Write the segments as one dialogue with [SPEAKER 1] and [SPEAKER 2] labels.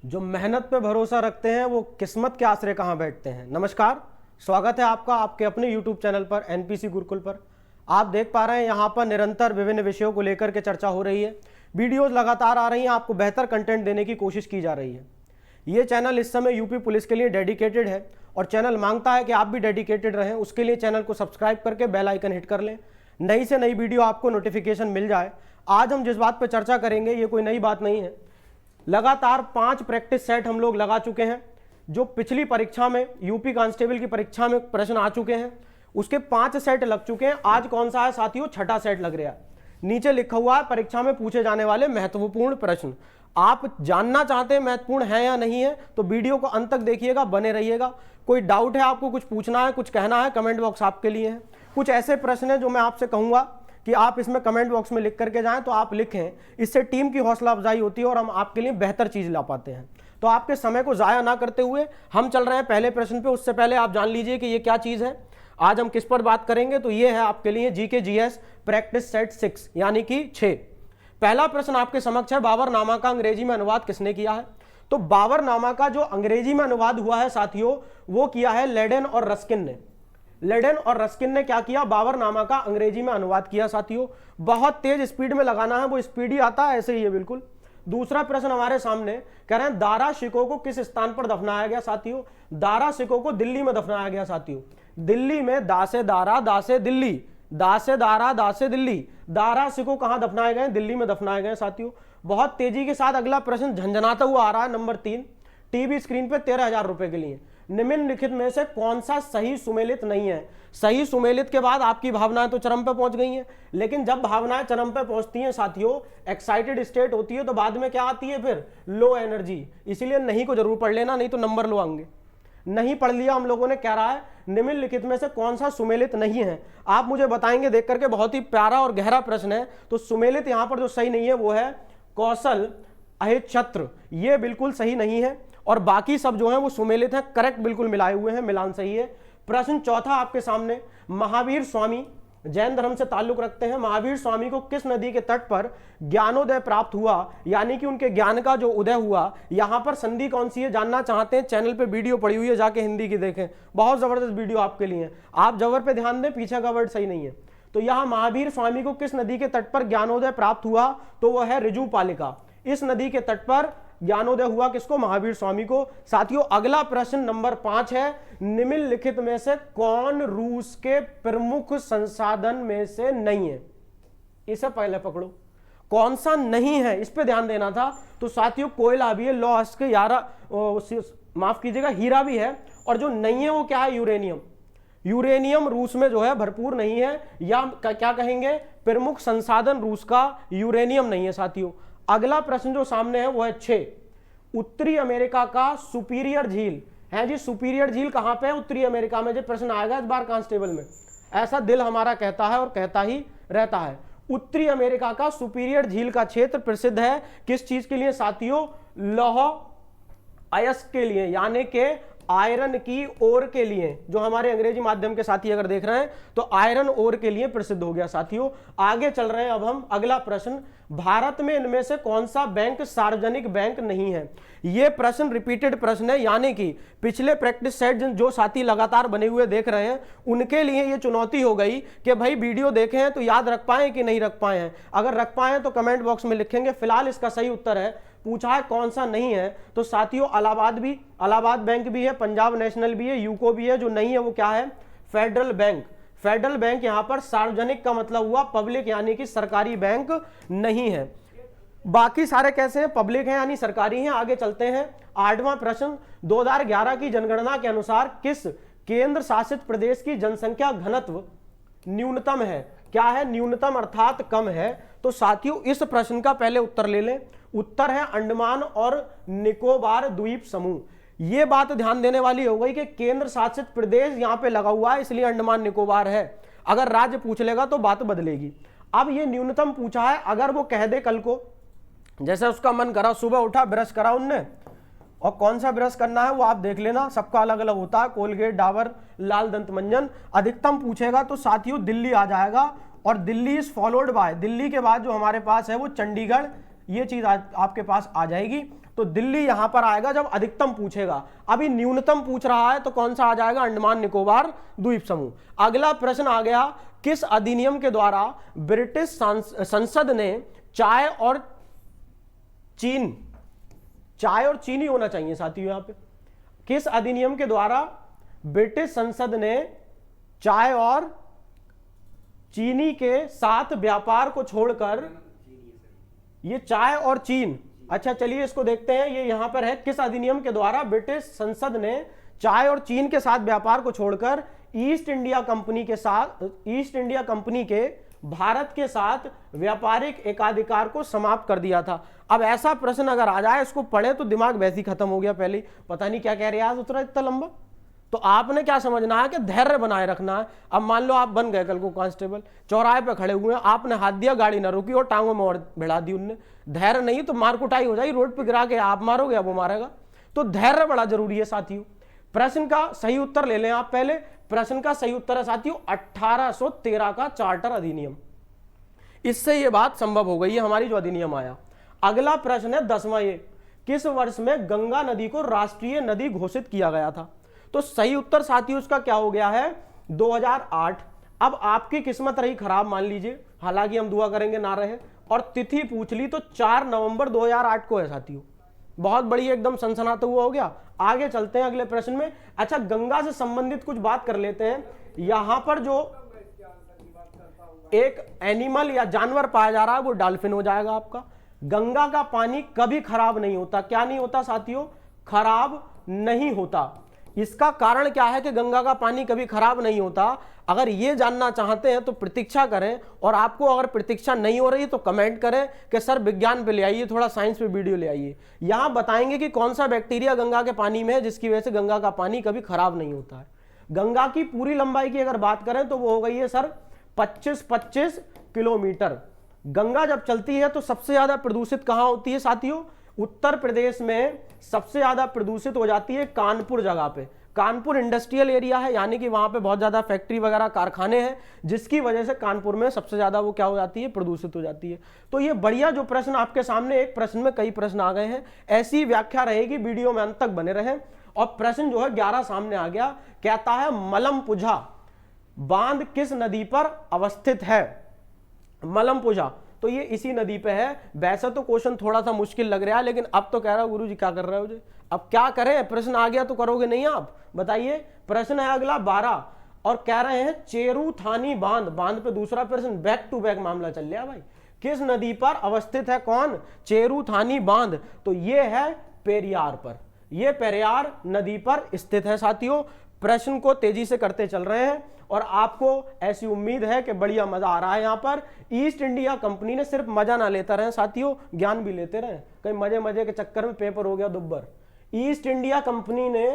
[SPEAKER 1] जो मेहनत पे भरोसा रखते हैं वो किस्मत के आसरे कहाँ बैठते हैं। नमस्कार, स्वागत है आपका आपके अपने YouTube चैनल पर एनपीसी गुरुकुल पर। आप देख पा रहे हैं यहाँ पर निरंतर विभिन्न विषयों को लेकर के चर्चा हो रही है। वीडियोस लगातार आ रही हैं, आपको बेहतर कंटेंट देने की कोशिश की जा रही है। ये चैनल इस समय यूपी पुलिस के लिए डेडिकेटेड है और चैनल मांगता है कि आप भी डेडिकेटेड रहें। उसके लिए चैनल को सब्सक्राइब करके बेल आइकन हिट कर लें, नई से नई वीडियो आपको नोटिफिकेशन मिल जाए। आज हम जिस बात पर चर्चा करेंगे ये कोई नई बात नहीं है। लगातार 5 प्रैक्टिस सेट हम लोग लगा चुके हैं। जो पिछली परीक्षा में यूपी कांस्टेबल की परीक्षा में प्रश्न आ चुके हैं उसके 5 सेट लग चुके हैं। आज कौन सा है साथियों? छठा सेट लग रहा है। नीचे लिखा हुआ है परीक्षा में पूछे जाने वाले महत्वपूर्ण प्रश्न। आप जानना चाहते हैं महत्वपूर्ण है या नहीं है तो वीडियो को अंत तक देखिएगा, बने रहिएगा। कोई डाउट है, आपको कुछ पूछना है, कुछ कहना है, कमेंट बॉक्स आपके लिए है। कुछ ऐसे प्रश्न है जो मैं आपसे कहूंगा कि आप इसमें कमेंट बॉक्स में लिख करके जाएं तो आप लिखें, इससे टीम की हौसला अफजाई होती है और हम आपके लिए बेहतर चीज ला पाते हैं। तो आपके समय को जाया ना करते हुए हम चल रहे हैं पहले प्रश्न पे। उससे पहले आप जान लीजिए कि ये क्या चीज है। आज हम किस पर बात करेंगे तो ये है आपके लिए जीके जीएस प्रैक्टिस सेट 6 यानी कि 6। पहला प्रश्न आपके समक्ष है, बाबरनामा का अंग्रेजी में अनुवाद किसने किया है? तो बाबरनामा का जो अंग्रेजी में अनुवाद हुआ है साथियों वो किया है लेडेन और रस्किन ने। लेडेन और रस्किन ने क्या किया? बाबरनामा का अंग्रेजी में अनुवाद किया साथियों। बहुत तेज स्पीड में लगाना है, वो स्पीड ही आता है ऐसे ही है बिल्कुल। दूसरा प्रश्न हमारे सामने कह रहे हैं दारा शिकोह को किस स्थान पर दफनाया गया साथियों? दारा शिकोह को दिल्ली में दफनाया गया साथियों। दिल्ली में दा से दारा दा से दिल्ली, दा से दारा दा से दिल्ली। दारा शिकोह कहां दफनाए गए? दिल्ली में दफनाए गए साथियों। बहुत तेजी के साथ अगला प्रश्न झंझनाता हुआ आ रहा है। नंबर 3 टीवी स्क्रीन पे 13,000 रुपए के लिए निम्नलिखित में से कौन सा सही सुमेलित नहीं है? सही सुमेलित के बाद आपकी भावनाएं तो चरम पे पहुंच गई हैं, लेकिन जब भावनाएं चरम पे पहुंचती हैं साथियों, एक्साइटेड स्टेट होती है तो बाद में क्या आती है? फिर लो एनर्जी। इसीलिए नहीं को जरूर पढ़ लेना, नहीं तो नंबर लो आएंगे। नहीं पढ़ लिया हम लोगों ने। कह रहा है निम्नलिखित में से कौन सा सुमेलित नहीं है? आप मुझे बताएंगे देख करके। बहुत ही प्यारा और गहरा प्रश्न है। तो सुमेलित यहां पर जो सही नहीं है वो है कौशल अहिच्छत्र, ये बिल्कुल सही नहीं है। और बाकी सब जो है वो सुमेलित है, करेक्ट बिल्कुल मिलाए हुए हैं, मिलान सही है। प्रश्न चौथा आपके सामने, महावीर स्वामी जैन धर्म से ताल्लुक रखते हैं। महावीर स्वामी को किस नदी के तट पर ज्ञानोदय प्राप्त हुआ यानी कि उनके ज्ञान का जो उदय हुआ? यहां पर संधि कौन सी है जानना चाहते हैं? चैनल पे वीडियो पड़ी हुई है, जाके हिंदी की देखें, बहुत जबरदस्त वीडियो आपके लिए। आप जबर पे ध्यान दें, पीछे का वर्ड सही नहीं है। तो यहां महावीर स्वामी को किस नदी के तट पर ज्ञानोदय प्राप्त हुआ? तो वह है ऋजुपालिका। इस नदी के तट पर ज्ञानोदय हुआ किसको? महावीर स्वामी को। साथियों अगला प्रश्न नंबर 5 है, निम्नलिखित में से कौन रूस के प्रमुख संसाधन में से नहीं है? इसे पहले पकड़ो, कौन सा नहीं है इस पे ध्यान देना था। तो साथियों कोयला भी है, लॉस के माफ कीजिएगा हीरा भी है, और जो नहीं है वो क्या है? यूरेनियम। यूरेनियम रूस में जो है भरपूर नहीं है, या क्या कहेंगे प्रमुख संसाधन रूस का यूरेनियम नहीं है साथियों। अगला प्रश्न जो सामने है वो है 6, उत्तरी अमेरिका का सुपीरियर झील है जी। सुपीरियर झील कहां पे है? उत्तरी अमेरिका में। जो प्रश्न आएगा इस बार कांस्टेबल में, ऐसा दिल हमारा कहता है और कहता ही रहता है। उत्तरी अमेरिका का सुपीरियर झील का क्षेत्र प्रसिद्ध है किस चीज के लिए साथियों? लौह अयस्क के लिए, यानी के आयरन की ओर के लिए। जो हमारे अंग्रेजी माध्यम के साथी अगर देख रहे हैं तो आयरन ओर के लिए प्रसिद्ध हो गया साथियों। आगे चल रहे हैं अब हम। अगला प्रश्न, भारत में इनमें से कौन सा बैंक सार्वजनिक बैंक नहीं है? यह प्रश्न रिपीटेड प्रश्न है, यानी कि पिछले प्रैक्टिस सेट जो साथी लगातार बने हुए देख रहे हैं उनके लिए यह चुनौती हो गई कि भाई वीडियो देखे हैं तो याद रख पाए कि नहीं रख पाए हैं। अगर रख पाए तो कमेंट बॉक्स में लिखेंगे। फिलहाल इसका सही उत्तर है, पूछा है कौन सा नहीं है, तो साथियों इलाहाबाद बैंक भी है, पंजाब नेशनल भी है, यूको भी है। जो नहीं है वो क्या है? Federal bank. फेडरल बैंक यहां पर सार्वजनिक का मतलब हुआ पब्लिक, यानी कि सरकारी बैंक नहीं है। बाकी सारे कैसे हैं? पब्लिक है यानी सरकारी हैं। आगे चलते हैं। 8वां प्रश्न, 2011 की जनगणना के अनुसार किस केंद्र शासित प्रदेश की जनसंख्या घनत्व न्यूनतम है? क्या है? न्यूनतम अर्थात कम है। तो साथियों इस प्रश्न का पहले उत्तर ले लें। उत्तर है अंडमान और निकोबार द्वीप समूह। यह बात ध्यान देने वाली हो गई कि केंद्र शासित प्रदेश यहां पे लगा हुआ है इसलिए अंडमान निकोबार है। अगर राज्य पूछ लेगा तो बात बदलेगी। अब ये न्यूनतम पूछा है, अगर वो कह दे कल को, जैसे उसका मन करा, सुबह उठा ब्रश करा उनने, और कौन सा ब्रश करना है वो आप देख लेना, सबका अलग अलग होता है, कोलगेट, डाबर, लाल दंत मंजन। अधिकतम पूछेगा तो साथियों दिल्ली आ जाएगा, और Delhi is followed by, Delhi के बाद जो हमारे पास है वो चंडीगढ़ ये चीज आपके पास आ जाएगी। तो दिल्ली यहां पर आएगा जब अधिकतम पूछेगा। अभी न्यूनतम पूछ रहा है तो कौन सा आ जाएगा, अंडमान निकोबार द्वीप समूह। अगला प्रश्न आ गया, किस अधिनियम के द्वारा ब्रिटिश संसद ने चाय और चीनी होना चाहिए साथियों, यहां पे किस अधिनियम के द्वारा ब्रिटिश संसद ने चाय और चीनी के साथ व्यापार को छोड़कर, ये चाय और चीन, अच्छा चलिए इसको देखते हैं। ये यहां पर है, किस अधिनियम के द्वारा ब्रिटिश संसद ने चाय और चीन के साथ व्यापार को छोड़कर ईस्ट इंडिया कंपनी के भारत के साथ व्यापारिक एकाधिकार को समाप्त कर दिया था। अब ऐसा प्रश्न अगर आ जाए, इसको पढ़े तो दिमाग वैसे ही खत्म हो गया, पहले पता नहीं क्या कह रहे हैं आज उतना इतना लंबा। तो आपने क्या समझना है कि धैर्य बनाए रखना है। अब मान लो आप बन गए कल को कांस्टेबल, चौराहे पे खड़े हुए हैं, आपने हाथ दिया, गाड़ी ना रुकी और टांगों में और भिड़ा दी उनने, धैर्य नहीं तो मार कुटाई हो जाएगी, रोड पे गिरा के आप मारोगे या वो मारेगा। तो धैर्य बड़ा जरूरी है साथियों। प्रश्न का सही उत्तर ले लें आप पहले। प्रश्न का सही उत्तर है साथियों 1813 का चार्टर अधिनियम, इससे ये बात संभव हो गई है हमारी, जो अधिनियम आया। अगला प्रश्न है 10वां, ये किस वर्ष में गंगा नदी को राष्ट्रीय नदी घोषित किया गया था। तो सही उत्तर साथियों उसका क्या हो गया है, 2008। अब आपकी किस्मत रही खराब मान लीजिए, हालांकि हम दुआ करेंगे ना रहे, और तिथि पूछ ली तो 4 नवंबर 2008 को है साथियों। बहुत बड़ी एकदम सनसनाता हुआ हो गया। आगे चलते हैं अगले प्रश्न में। अच्छा, गंगा से संबंधित कुछ बात कर लेते हैं। यहां पर जो एक एनिमल या जानवर पाया जा रहा है वो डॉल्फिन हो जाएगा आपका। गंगा का पानी कभी खराब नहीं होता। क्या नहीं होता साथियों, खराब नहीं होता। इसका कारण क्या है कि गंगा का पानी कभी खराब नहीं होता। अगर ये जानना चाहते हैं तो प्रतीक्षा करें, और आपको अगर प्रतीक्षा नहीं हो रही तो कमेंट करें कि सर विज्ञान पे ले आइए, थोड़ा साइंस पे वीडियो ले आइए। यहां बताएंगे कि कौन सा बैक्टीरिया गंगा के पानी में है जिसकी वजह से गंगा का पानी कभी खराब नहीं होता है। गंगा की पूरी लंबाई की अगर बात करें तो वो हो गई है सर 25 किलोमीटर। गंगा जब चलती है तो सबसे ज्यादा प्रदूषित कहां होती है साथियों, उत्तर प्रदेश में सबसे ज्यादा प्रदूषित हो जाती है कानपुर जगह पे। कानपुर इंडस्ट्रियल एरिया है, यानी कि वहां पे बहुत ज्यादा फैक्ट्री वगैरह कारखाने हैं, जिसकी वजह से कानपुर में सबसे ज्यादा वो क्या हो जाती है, प्रदूषित हो जाती है। तो ये बढ़िया जो प्रश्न आपके सामने, एक प्रश्न में कई प्रश्न आ गए हैं, ऐसी व्याख्या रहेगी, वीडियो में अंत तक बने रहें। और प्रश्न जो है 11 सामने आ गया, कहता है मलमपुझा बांध किस नदी पर अवस्थित है। मलमपुझा तो ये इसी नदी पे है। वैसे तो क्वेश्चन थोड़ा सा मुश्किल लग रहा है, लेकिन अब तो कह रहा हूं गुरुजी क्या कर रहे हो, अब क्या करें, प्रश्न आ गया तो करोगे नहीं आप, बताइए। प्रश्न है अगला 12 और कह रहे हैं चेरू थानी बांध, बांध पे दूसरा प्रश्न, बैक टू बैक मामला चल रहा है भाई। किस नदी पर अवस्थित है, कौन, चेरू थानी बांध, तो ये है पेरियार पर, ये पेरियार नदी पर स्थित है साथियों। प्रश्न को तेजी से करते चल रहे हैं और आपको ऐसी उम्मीद है कि बढ़िया मजा आ रहा है। यहां पर ईस्ट इंडिया कंपनी ने सिर्फ मजा ना लेता रहे साथियों, ज्ञान भी लेते रहे, कहीं मजे मजे के चक्कर में पेपर हो गया दुब्बर। ईस्ट इंडिया कंपनी ने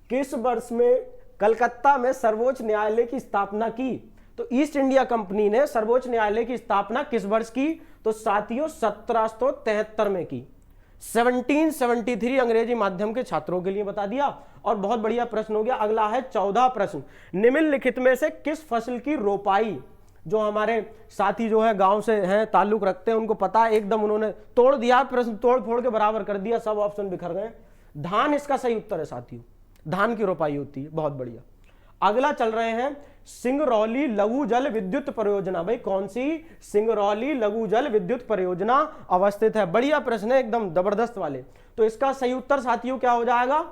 [SPEAKER 1] किस वर्ष में कलकत्ता में सर्वोच्च न्यायालय की स्थापना की। तो ईस्ट इंडिया कंपनी ने सर्वोच्च न्यायालय की स्थापना किस वर्ष की, तो साथियों 1773 में की। 1773 अंग्रेजी माध्यम के छात्रों के लिए बता दिया। और बहुत बढ़िया प्रश्न हो गया। अगला है 14 प्रश्न, निम्नलिखित में से किस फसल की रोपाई, जो हमारे साथी जो है गांव से हैं, ताल्लुक रखते हैं, उनको पता है, एकदम उन्होंने तोड़ दिया प्रश्न, तोड़ फोड़ के बराबर कर दिया, सब ऑप्शन बिखर गए। धान इसका सही उत्तर है साथियों, धान की रोपाई होती है, बहुत बढ़िया। अगला चल रहे हैं सिंगरौली लघु जल विद्युत परियोजना। भाई कौन सी, सिंगरौली लघु जल विद्युत परियोजना अवस्थित है। बढ़िया प्रश्न है, एकदम जबरदस्त वाले। तो इसका सही उत्तर साथियों क्या हो जाएगा,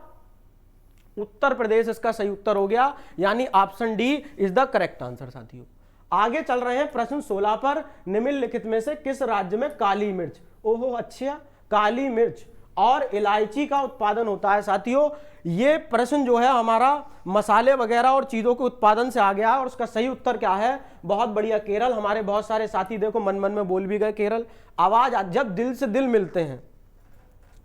[SPEAKER 1] उत्तर प्रदेश इसका सही उत्तर हो गया, यानी option D is the correct answer साथियों। आगे चल रहे हैं प्रश्न 16 पर, निम्नलिखित में से किस राज्य में काली मिर्च, ओहो अच्छा, काली मिर्च और इलायची का उत्पादन होता है साथियों। ये प्रश्न जो है हमारा मसाले वगैरह और चीजों के उत्पादन से आ गया है, और उसका सही उत्तर क्या है, बहुत बढ़िया, केरल। हमारे बहुत सारे साथी देखो मन मन में बोल भी गए केरल। आवाज जब दिल से दिल मिलते हैं,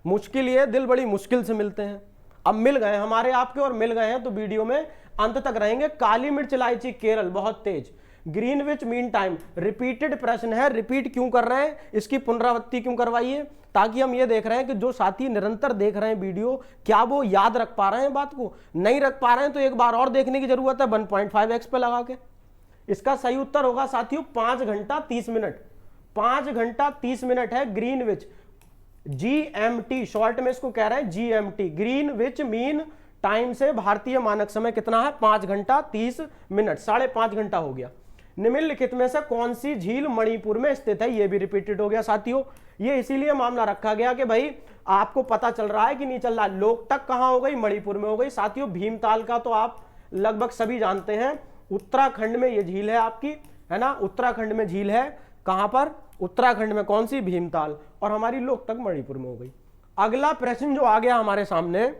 [SPEAKER 1] मुश्किल ये दिल बड़ी मुश्किल से मिलते हैं, अब मिल गए हमारे आपके और मिल गए हैं, तो वीडियो में अंत तक रहेंगे। काली मिर्च इलायची केरल बहुत तेज। ग्रीनविच मीन टाइम रिपीटेड प्रश्न है, रिपीट क्यों कर रहे हैं, इसकी पुनरावृत्ति क्यों करवाइए, ताकि हम ये देख रहे हैं कि जो साथी निरंतर देख रहे हैं वीडियो, क्या वो याद रख पा रहे हैं बात को, नहीं रख पा रहे हैं तो एक बार और देखने की जरूरत है 1.5x पे लगा के। इसका सही उत्तर होगा साथियों 5 घंटा 30 मिनट, 5 घंटा 30 मिनट है ग्रीनविच, GMT शॉर्ट में इसको कह रहे हैं GMT, ग्रीनविच मीन टाइम से भारतीय मानक समय कितना है? 5 घंटा 30 मिनट, 5.5 घंटा हो गया। निम्नलिखित में से कौन सी झील मणिपुर में स्थित है? ये भी रिपीटेड हो गया साथियों। ये इसीलिए मामला रखा गया कि भाई आपको पता चल रहा है कि नहीं चल रहा। लोकटक कहां हो गई? मणिपुर में हो गई साथियों। भीमताल का तो आप लगभग सभी जानते हैं, उत्तराखंड में ये झील है आपकी, है ना, उत्तराखंड में झील है। कहां पर? उत्तराखंड में। कौन सी? भीमताल। और हमारी लोकटक मणिपुर में हो गई। अगला प्रश्न जो आ गया हमारे सामने,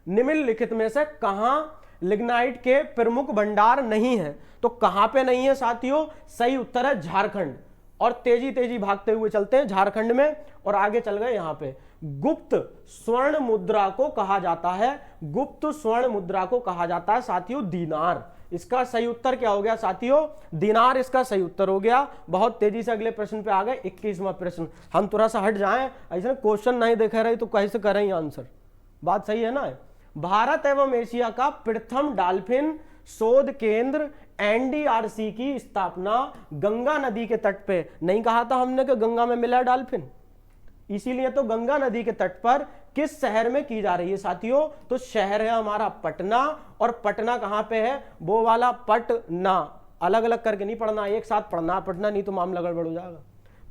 [SPEAKER 1] निम्नलिखित में से कहां लिग्नाइट के प्रमुख भंडार नहीं है? तो कहां पे नहीं है साथियों? सही उत्तर है झारखंड। और तेजी तेजी भागते हुए चलते हैं झारखंड में और आगे चल गए यहां पे। गुप्त स्वर्ण मुद्रा को कहा जाता है, गुप्त स्वर्ण मुद्रा को कहा जाता है साथियों दीनार। इसका सही उत्तर क्या हो गया साथियों? दीनार इसका सही उत्तर हो गया। बहुत तेजी से अगले प्रश्न पे आ गए। 21वां प्रश्न। हम थोड़ा सा हट जाएं, ऐसे क्वेश्चन नहीं दिखा रहे तो कैसे करें आंसर? बात सही है ना? भारत एवं एशिया का प्रथम डॉल्फिन शोध केंद्र NDRC की स्थापना गंगा नदी के तट पे, नहीं कहा था हमने कि गंगा में मिला डॉल्फिन? इसीलिए तो गंगा नदी के तट पर किस शहर में की जा रही है साथियों? तो शहर है हमारा पटना। और पटना कहां पे है? वो वाला पटना, अलग अलग करके नहीं पढ़ना, एक साथ पढ़ना पटना, नहीं तो मामला गड़बड़ हो जाएगा।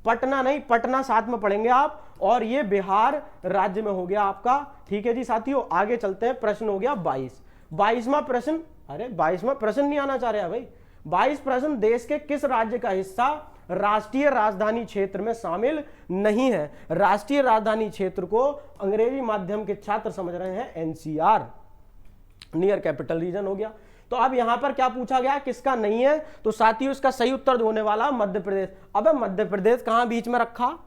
[SPEAKER 1] पटना नहीं, पटना साथ में पढ़ेंगे आप। और ये बिहार राज्य में हो गया आपका। ठीक है जी साथियों, आगे चलते हैं। प्रश्न हो गया 22वां प्रश्न। अरे 22वां प्रश्न नहीं आना चाह रहे भाई। 22 प्रश्न, देश के किस राज्य का हिस्सा राष्ट्रीय राजधानी क्षेत्र में शामिल नहीं है? राष्ट्रीय राजधानी क्षेत्र को अंग्रेजी माध्यम के छात्र समझ रहे हैं NCR, नियर कैपिटल रीजन हो गया। तो अब यहां पर क्या पूछा गया? किसका नहीं है? तो साथियों इसका सही उत्तर होने वाला मध्य प्रदेश। अब मध्य प्रदेश कहां बीच में रखा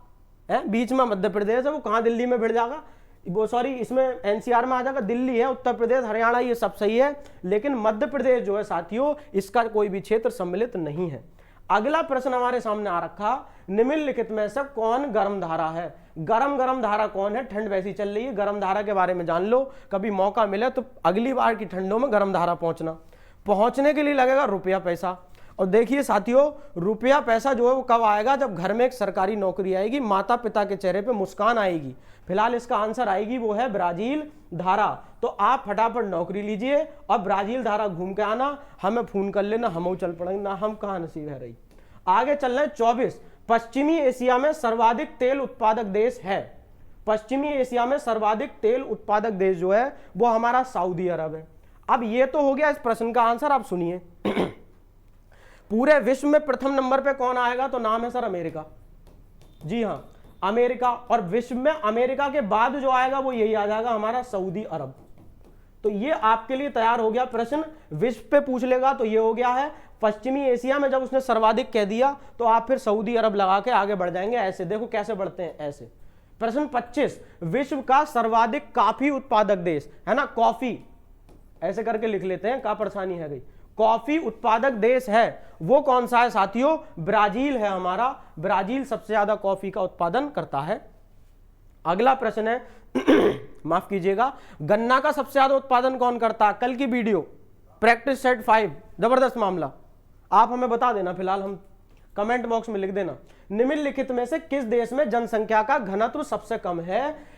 [SPEAKER 1] है? बीच में मध्य प्रदेश है, वो कहां दिल्ली में भिड़ जाएगा? वो सॉरी, इसमें NCR में आ जाएगा। दिल्ली है, उत्तर प्रदेश, हरियाणा, ये सब सही है, लेकिन मध्य प्रदेश जो है साथियों इसका कोई भी क्षेत्र सम्मिलित नहीं है। अगला प्रश्न हमारे सामने आ रखा, निम्नलिखित में से कौन गर्म धारा है? गर्म धारा कौन है? ठंड वैसी चल रही है, गर्म धारा के बारे में जान लो। कभी मौका मिले तो अगली बार की ठंडों में गर्म धारा पहुंचने के लिए लगेगा रुपया पैसा। और देखिए साथियों, रुपया पैसा जो है वो कब आएगा? जब घर में एक सरकारी नौकरी आएगी, माता पिता के चेहरे पे मुस्कान आएगी। फिलहाल इसका आंसर आएगी वो है ब्राजील धारा। तो आप फटाफट नौकरी लीजिए और ब्राजील धारा घूम के आना, हमें फोन कर लेना, हम चल पड़ेंगे ना, हम कहां नसीब है रही। आगे चल रहे 24, पश्चिमी एशिया में सर्वाधिक तेल उत्पादक देश है। पश्चिमी एशिया में सर्वाधिक तेल उत्पादक देश जो है वो हमारा सऊदी अरब है। अब ये तो हो गया इस प्रश्न का आंसर। आप सुनिए, पूरे विश्व में प्रथम नंबर पे कौन आएगा? तो नाम है सर अमेरिका। जी हां, अमेरिका। और विश्व में अमेरिका के बाद जो आएगा वो यही आ जाएगा, हमारा सऊदी अरब। तो ये आपके लिए तैयार हो गया प्रश्न। विश्व पे पूछ लेगा तो ये हो गया है। पश्चिमी एशिया में जब उसने सर्वाधिक कह दिया तो आप फिर सऊदी अरब लगा के आगे बढ़ जाएंगे। ऐसे देखो कैसे बढ़ते हैं, ऐसे। प्रश्न 25, विश्व का सर्वाधिक कॉफी उत्पादक देश है ना, कॉफी ऐसे करके लिख लेते हैं, क्या परेशानी है गई। कॉफी उत्पादक देश है वो कौन सा है साथियों? ब्राजील है हमारा। ब्राजील सबसे ज्यादा कॉफी का उत्पादन करता है। अगला प्रश्न है माफ कीजिएगा, गन्ना का सबसे ज्यादा उत्पादन कौन करता है? कल की वीडियो प्रैक्टिस सेट 5 जबरदस्त मामला, आप हमें बता देना, फिलहाल हम कमेंट बॉक्स में लिख देना। निम्नलिखित में से किस देश में जनसंख्या का घनत्व सबसे कम है?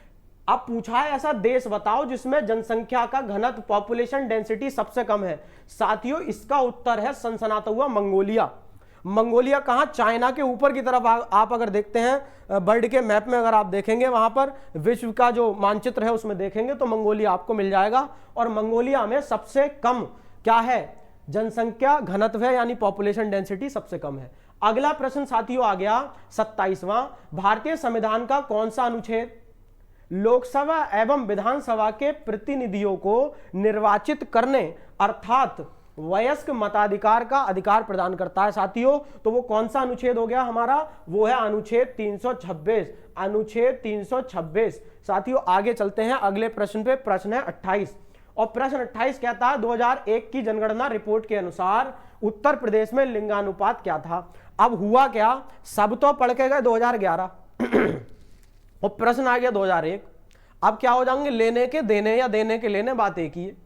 [SPEAKER 1] अब पूछा है ऐसा देश बताओ जिसमें जनसंख्या का घनत्व, पॉपुलेशन डेंसिटी सबसे कम है। साथियों इसका उत्तर है सनसनाता हुआ मंगोलिया। मंगोलिया कहां? चाइना के ऊपर की तरफ आप अगर देखते हैं वर्ल्ड के मैप में, अगर आप देखेंगे वहां पर विश्व का जो मानचित्र है उसमें देखेंगे तो मंगोलिया आपको मिल जाएगा। और मंगोलिया में सबसे कम क्या है? जनसंख्या घनत्व है, यानी पॉपुलेशन डेंसिटी सबसे कम है। अगला प्रश्न साथियों आ गया 27वां, भारतीय संविधान का कौन सा अनुच्छेद लोकसभा एवं विधानसभा के प्रतिनिधियों को निर्वाचित करने अर्थात वयस्क मताधिकार का अधिकार प्रदान करता है साथियों? तो वो कौन सा अनुच्छेद हो गया हमारा? वो है अनुच्छेद 326। अनुच्छेद 326। साथियों आगे चलते हैं अगले प्रश्न पे। प्रश्न है 28 और प्रश्न 28 कहता है 2001 की जनगणना रिपोर्ट के अनुसार उत्तर प्रदेश में लिंगानुपात क्या था? अब हुआ क्या, सब तो पढ़ के गए 2011 और प्रश्न आ गया 2001। अब क्या हो जाएंगे, लेने के देने या देने के लेने, बात एक ही है।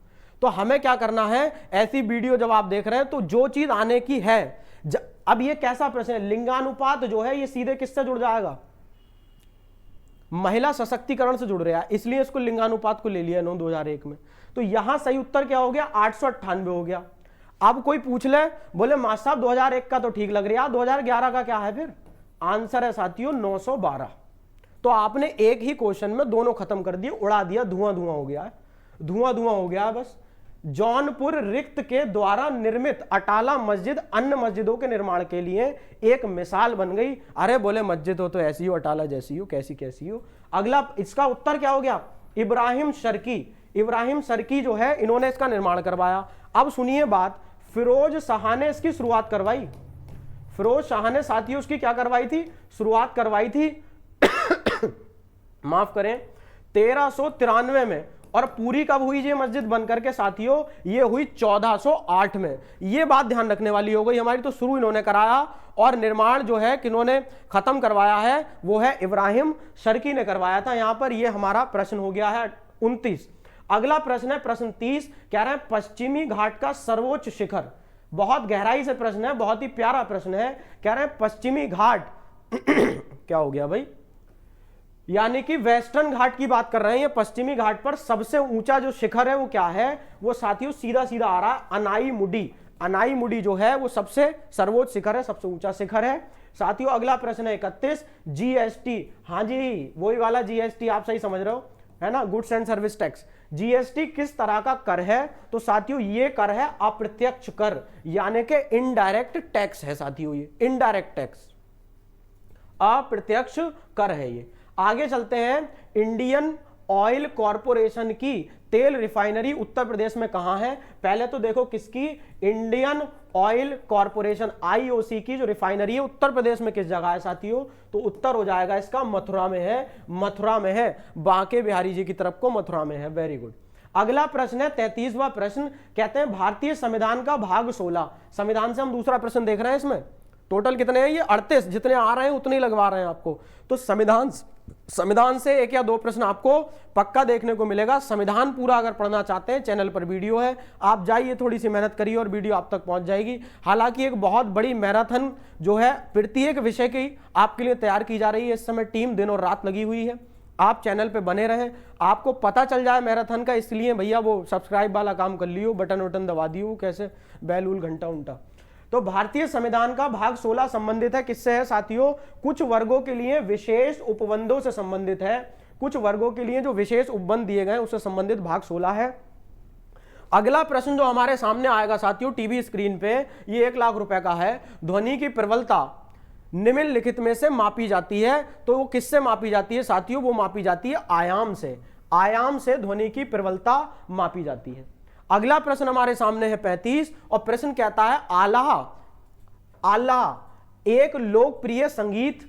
[SPEAKER 1] तो हमें क्या करना है, ऐसी वीडियो जब आप देख रहे हैं तो जो चीज आने की है अब ये कैसा प्रश्न है, लिंगानुपात जो है ये सीधे किससे जुड़ जाएगा, महिला सशक्तिकरण से जुड़ रहा है, इसलिए इसको लिंगानुपात को ले लिया इन्होंने 2001 में। तो यहां सही उत्तर क्या हो गया, 898 हो गया। अब कोई पूछ ले, बोले मास्टर साहब 2001 का तो ठीक लग रहा है, 2011 का क्या है, फिर आंसर है साथियों 912। तो आपने एक ही क्वेश्चन में दोनों खत्म कर दिए, उड़ा दिया, धुआं धुआं हो गया है, धुआं धुआं हो गया है बस। जौनपुर रिक्त के द्वारा निर्मित अटाला मस्जिद अन्य मस्जिदों के निर्माण के लिए एक मिसाल बन गई। अरे बोले मस्जिद हो तो ऐसी हो, अटाला जैसी हो, कैसी कैसी हो। अगला इसका उत्तर क्या हो गया, इब्राहिम शर्की। इब्राहिम शर्की जो है इन्होंने इसका निर्माण करवाया। अब सुनिए बात, फिरोज शाह ने इसकी शुरुआत करवाई। फिरोज शाह ने साथियों उसकी क्या करवाई थी, शुरुआत करवाई थी माफ करें 1393 में। और पूरी कब हुई ये मस्जिद बनकर के साथियों, ये हुई 1408 में। ये बात ध्यान रखने वाली हो गई हमारी। तो शुरू इन्होंने कराया और निर्माण जो है किन्होंने खत्म करवाया है वो है इब्राहिम शर्की ने करवाया था। यहां पर ये हमारा प्रश्न हो गया है 29। अगला प्रश्न है प्रश्न 30, कह रहे हैं पश्चिमी घाट का सर्वोच्च शिखर। बहुत गहराई से प्रश्न है, बहुत ही प्यारा प्रश्न है। कह रहे हैं पश्चिमी घाट क्या हो गया भाई, यानी कि वेस्टर्न घाट की बात कर रहे हैं। ये पश्चिमी घाट पर सबसे ऊंचा जो शिखर है वो क्या है, वो साथियों सीधा सीधा आ रहा है अनाईमुडी। अनाईमुडी जो है वो सबसे सर्वोच्च शिखर है, सबसे ऊंचा शिखर है साथियों। अगला प्रश्न है 31, जीएसटी। हाँ जी, वही वाला जीएसटी, आप सही समझ रहे हो, है ना, goods and service tax. GST किस तरह का कर है, तो साथियों ये कर है अप्रत्यक्ष कर, यानी कि इनडायरेक्ट टैक्स है साथियों, ये इनडायरेक्ट टैक्स, अप्रत्यक्ष कर है ये। आगे चलते हैं, इंडियन ऑयल कॉरपोरेशन की तेल रिफाइनरी उत्तर प्रदेश में कहां है। पहले तो देखो किसकी, इंडियन ऑयल कॉरपोरेशन आईओसी की जो रिफाइनरी है उत्तर प्रदेश में किस जगह है साथियों, तो उत्तर हो जाएगा इसका मथुरा में है, मथुरा में है, बांके बिहारी जी की तरफ को मथुरा में है। Very good. अगला प्रश्न है 33वां प्रश्न, कहते हैं भारतीय संविधान का भाग 16। संविधान से हम दूसरा प्रश्न देख रहे हैं, इसमें टोटल कितने हैं, ये 38, जितने आ रहे हैं उतने ही लगवा रहे हैं आपको। तो संविधान से एक या दो प्रश्न आपको पक्का देखने को मिलेगा। संविधान पूरा अगर पढ़ना चाहते हैं, चैनल पर वीडियो है, आप जाइए, थोड़ी सी मेहनत करिए और वीडियो आप तक पहुंच जाएगी। हालांकि एक बहुत बड़ी मैराथन जो है प्रत्येक विषय की आपके लिए तैयार की जा रही है। इस समय टीम दिन और रात लगी हुई है। आप चैनल पे बने रहें, आपको पता चल जाए मैराथन का, इसलिए भैया वो सब्सक्राइब वाला काम कर लियो, बटन वटन दबा दियो, कैसे बैल उल घंटा उंटा। तो भारतीय संविधान का भाग 16 संबंधित है किससे है साथियों, कुछ वर्गों के लिए विशेष उपबंधों से संबंधित है। कुछ वर्गों के लिए जो विशेष उपबंध दिए गए उससे संबंधित भाग 16 है। अगला प्रश्न जो हमारे सामने आएगा साथियों टीवी स्क्रीन पे, ये 1 लाख रुपए का है। ध्वनि की प्रबलता निम्नलिखित में से मापी जाती है, तो वो किससे मापी जाती है साथियों, वो मापी जाती है आयाम से। आयाम से ध्वनि की प्रबलता मापी जाती है। अगला प्रश्न हमारे सामने है 35 और प्रश्न कहता है आला एक लोकप्रिय संगीत।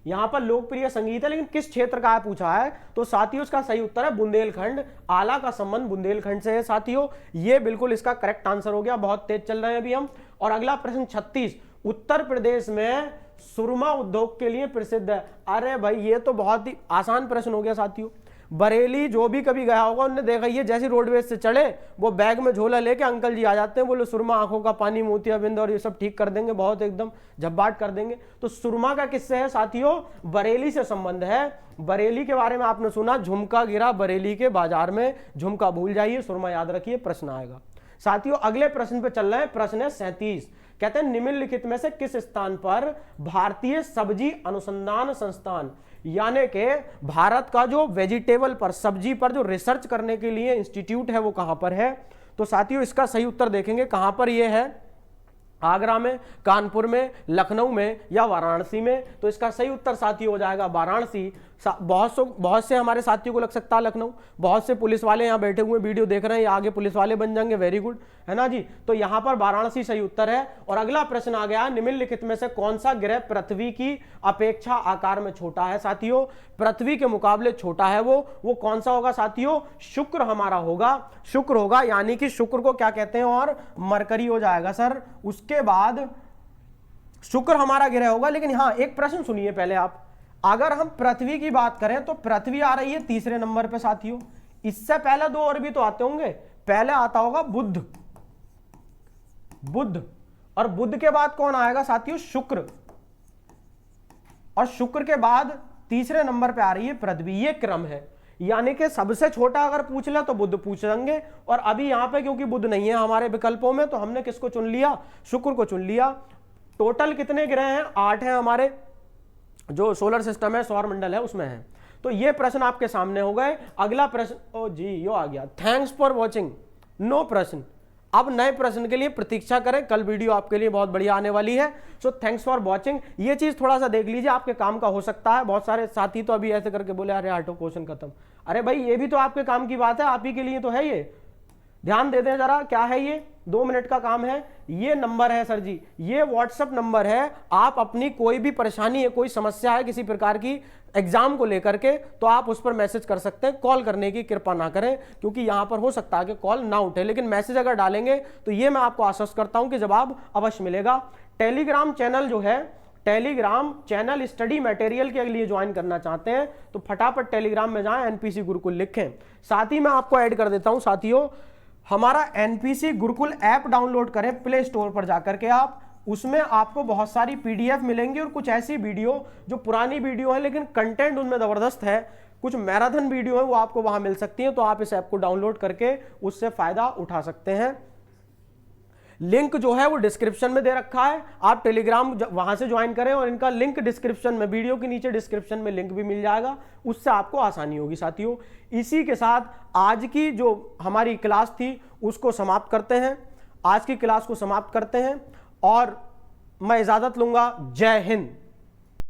[SPEAKER 1] यहां पर लोकप्रिय संगीत है लेकिन किस क्षेत्र का है पूछा है, तो साथियों इसका सही उत्तर है बुंदेलखंड। आला का संबंध बुंदेलखंड से है साथियों, ये बिल्कुल इसका करेक्ट आंसर हो गया। बहुत तेज चल रहे हैं अभी हम। और अगला प्रश्न 36, उत्तर प्रदेश में सुरमा उद्योग के लिए प्रसिद्ध है। अरे भाई ये तो बहुत ही आसान प्रश्न हो गया साथियों। बरेली जो भी कभी गया होगा उन्होंने देखा, ये जैसी रोडवेज से चढ़े वो बैग में झोला लेके अंकल जी आ जाते हैं, बोले सुरमा, आंखों का पानी, मोतियाबिंद और ये सब ठीक कर देंगे, बहुत एकदम झब्बाट कर देंगे। तो सुरमा का किससे है साथियों, बरेली से संबंध है। बरेली के बारे में आपने सुना, झुमका गिरा बरेली के बाजार में, झुमका भूल जाइए, सुरमा याद रखिए, प्रश्न आएगा साथियों। अगले प्रश्न पे चल रहे हैं, प्रश्न है 37, कहते हैं निम्नलिखित में से किस स्थान पर भारतीय सब्जी अनुसंधान संस्थान, यानी कि भारत का जो वेजिटेबल पर, सब्जी पर जो रिसर्च करने के लिए इंस्टीट्यूट है वो कहां पर है, तो साथियों इसका सही उत्तर देखेंगे कहां पर ये है, आगरा में, कानपुर में, लखनऊ में या वाराणसी में। तो इसका सही उत्तर साथी हो जाएगा वाराणसी। बहुत से हमारे साथियों को लग सकता है लखनऊ, बहुत से पुलिस वाले यहाँ बैठे हुए वीडियो देख रहे हैं, आगे पुलिस वाले बन जाएंगे, वेरी गुड, है ना जी। तो यहाँ पर वाराणसी सही उत्तर है। और अगला प्रश्न आ गया, निम्नलिखित में से कौन सा ग्रह पृथ्वी की अपेक्षा आकार में छोटा है साथियों, पृथ्वी के मुकाबले छोटा है वो कौन सा होगा साथियों, शुक्र हमारा होगा, शुक्र होगा, यानी कि शुक्र को क्या कहते हैं, और मरकरी हो जाएगा सर। उसके बाद शुक्र हमारा ग्रह होगा। लेकिन हाँ एक प्रश्न सुनिए पहले आप, अगर हम पृथ्वी की बात करें तो पृथ्वी आ रही है तीसरे नंबर पे साथियों। इससे पहले दो और भी तो आते होंगे, पहले आता होगा बुध, और बुध के बाद कौन आएगा साथियों? शुक्र। और शुक्र के बाद तीसरे नंबर पे आ रही है पृथ्वी। ये क्रम है, यानी कि सबसे छोटा अगर पूछ ले तो बुध पूछ लेंगे। और अभी यहां पे क्योंकि बुध नहीं है हमारे विकल्पों में, तो हमने किसको चुन लिया? शुक्र को चुन लिया। टोटल कितने ग्रह हैं? 8 हैं हमारे जो सोलर सिस्टम है, सौर मंडल है, उसमें है। तो ये प्रश्न आपके सामने हो गए। अगला प्रश्न, ओ जी यो आ गया, थैंक्स फॉर वॉचिंग, नो प्रश्न। अब नए प्रश्न के लिए प्रतीक्षा करें, कल वीडियो आपके लिए बहुत बढ़िया आने वाली है। So thanks for watching. ये चीज थोड़ा सा देख लीजिए, आपके काम का हो सकता है। बहुत सारे साथी तो अभी ऐसे करके बोले अरे ऑटो क्वेश्चन खत्म। अरे भाई ये भी तो आपके काम की बात है, आप ही के लिए तो है ये। ध्यान दे दें जरा, क्या है ये? 2 मिनट का काम है। ये नंबर है सर जी, ये व्हाट्सएप नंबर है। आप अपनी कोई भी परेशानी है, कोई समस्या है किसी प्रकार की एग्जाम को लेकर के, तो आप उस पर मैसेज कर सकते हैं। कॉल करने की कृपा ना करें, क्योंकि यहां पर हो सकता है कि कॉल ना उठे, लेकिन मैसेज अगर डालेंगे तो ये मैं आपको आश्वस्त करता हूं कि जवाब अवश्य मिलेगा। टेलीग्राम चैनल जो है, टेलीग्राम चैनल स्टडी मटेरियल के लिए ज्वाइन करना चाहते हैं तो फटाफट टेलीग्राम में जाएं, एनपीसी गुरुकुल लिखें। साथ ही मैं आपको ऐड कर देता हूं साथियों, हमारा एनपीसी गुरुकुल ऐप डाउनलोड करें प्ले स्टोर पर जाकर के आप। उसमें आपको बहुत सारी पीडीएफ मिलेंगी और कुछ ऐसी वीडियो जो पुरानी वीडियो है लेकिन कंटेंट उनमें जबरदस्त है, कुछ मैराथन वीडियो है वो आपको वहां मिल सकती है। तो आप इस ऐप को डाउनलोड करके उससे फायदा उठा सकते हैं। लिंक जो है वो डिस्क्रिप्शन में दे रखा है, आप टेलीग्राम वहां से ज्वाइन करें और इनका लिंक डिस्क्रिप्शन में, वीडियो के नीचे डिस्क्रिप्शन में लिंक भी मिल जाएगा, उससे आपको आसानी होगी साथियों। इसी के साथ आज की जो हमारी क्लास थी उसको समाप्त करते हैं, आज की क्लास को समाप्त करते हैं और मैं इजाजत लूंगा। जय हिंद।